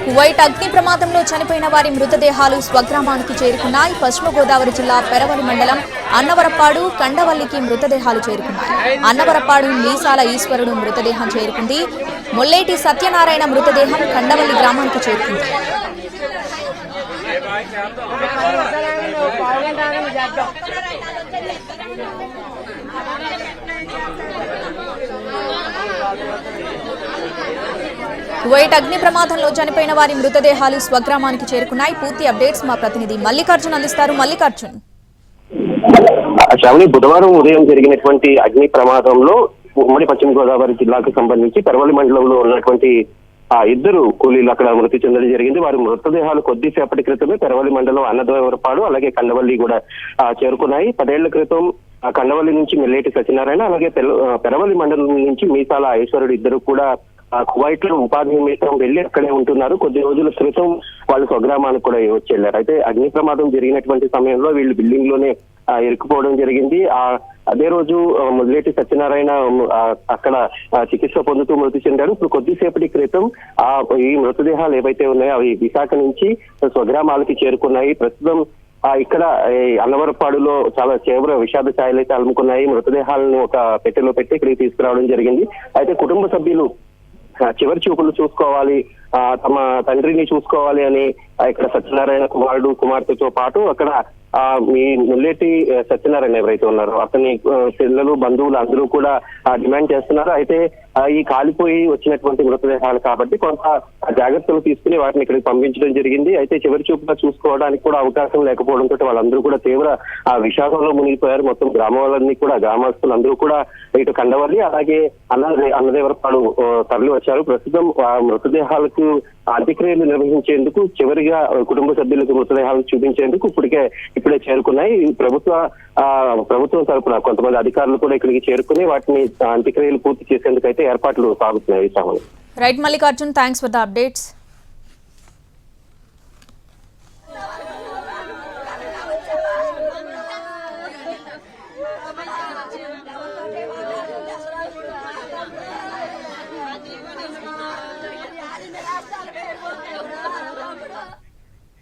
Kuwait అగ్ని ప్రమాదంలో చనిపోయిన వారి మృతదేహాలు స్వగ్రామానికి చేరుకున్నాయి. పశ్చిమ గోదావరి జిల్లా పెరవలి మండలం అన్నవరపాడు కండవల్లికి మృతదేహాలు చేరుకున్నాయి. అన్నవరపాడు మీసాల ఈశ్వరుడు మృతదేహం చేరుకుంది. మొల్లేటి సత్యనారాయణ మృతదేహం కండవల్లి గ్రామానికి చేరుకుంది. కువైట్ అగ్ని ప్రమాదంలో చనిపోయిన వారి మృతదేహాలు స్వగ్రామానికి చేరుకున్నాయి. పూర్తి అప్డేట్స్ మా ప్రతినిధి మల్లికార్జున్ అందిస్తారు. మల్లికార్జున్, బుధవారం ఉదయం జరిగినటువంటి అగ్ని ప్రమాదంలో ఉమ్మడి పశ్చిమ గోదావరి జిల్లాకు సంబంధించి పెరవలి మండలంలో ఉన్నటువంటి ఇద్దరు కూలీలు అక్కడ మృతి చెందడం జరిగింది. వారి మృతదేహాలు కొద్దిసేపటి క్రితమే పెరవలి మండలం అన్నదోవరపాడు అలాగే కండవల్లి కూడా చేరుకున్నాయి. 10 ఏళ్ల క్రితం కండవల్లి నుంచి మెల్లేటి సత్యనారాయణ అలాగే పెరవలి మండలం నుంచి మీసాల ఈశ్వరుడు ఇద్దరు కూడా కువైట్ లో ఉపాధి నిమిత్తం వెళ్లి అక్కడే ఉంటున్నారు. కొద్ది రోజుల క్రితం వాళ్ళు స్వగ్రామానికి కూడా వచ్చి వెళ్లారు. అయితే అగ్ని ప్రమాదం జరిగినటువంటి సమయంలో వీళ్ళు బిల్డింగ్ లోనే ఇరుక్కుపోవడం జరిగింది. అదే రోజు మొదలేటి సత్యనారాయణ అక్కడ చికిత్స పొందుతూ మృతి చెందారు. ఇప్పుడు కొద్దిసేపటి క్రితం ఈ మృతదేహాలు ఏవైతే ఉన్నాయో అవి విశాఖ నుంచి స్వగ్రామాలకి చేరుకున్నాయి. ప్రస్తుతం ఇక్కడ అన్నవరపాడులో చాలా తీవ్ర విషాద ఛాయలు అయితే అలుముకున్నాయి. మృతదేహాలను ఒక పెట్టెలో పెట్టి ఇక్కడికి తీసుకురావడం జరిగింది. అయితే కుటుంబ సభ్యులు చివరి చూపులు చూసుకోవాలి, తమ తండ్రిని చూసుకోవాలి అని ఇక్కడ సత్యనారాయణ కుమార్తెతో పాటు అక్కడ ఈ ముల్లేటి సత్యనారాయణ ఎవరైతే ఉన్నారో అతని పిల్లలు బంధువులు అందరూ కూడా డిమాండ్ చేస్తున్నారు. అయితే ఈ కాలిపోయి వచ్చినటువంటి మృతదేహాలు కాబట్టి కొంత జాగ్రత్తలు తీసుకుని వాటిని ఇక్కడికి పంపించడం జరిగింది. అయితే చివరి చూపుగా చూసుకోవడానికి కూడా అవకాశం లేకపోవడంతో వాళ్ళందరూ కూడా తీవ్ర విషాదంలో మునిగిపోయారు. మొత్తం గ్రామాలన్నీ కూడా గ్రామస్తులు అందరూ కూడా ఇటు కండవల్లి అలాగే అన్నదేవరపాడు తరలి వచ్చారు. ప్రస్తుతం మృతదేహాలకు అంత్యక్రియలు నిర్వహించేందుకు చివరిగా కుటుంబ సభ్యులకు మృతదేహాలను చూపించేందుకు ఇప్పుడే చేరుకున్నాయి. ప్రభుత్వం తరపున కొంతమంది అధికారులు కూడా ఇక్కడికి చేరుకుని వాటిని అంత్యక్రియలు పూర్తి చేసేందుకు అయితే ఏర్పాట్లు సాగుతున్నాయి. Right Mallikarjun, thanks for the updates.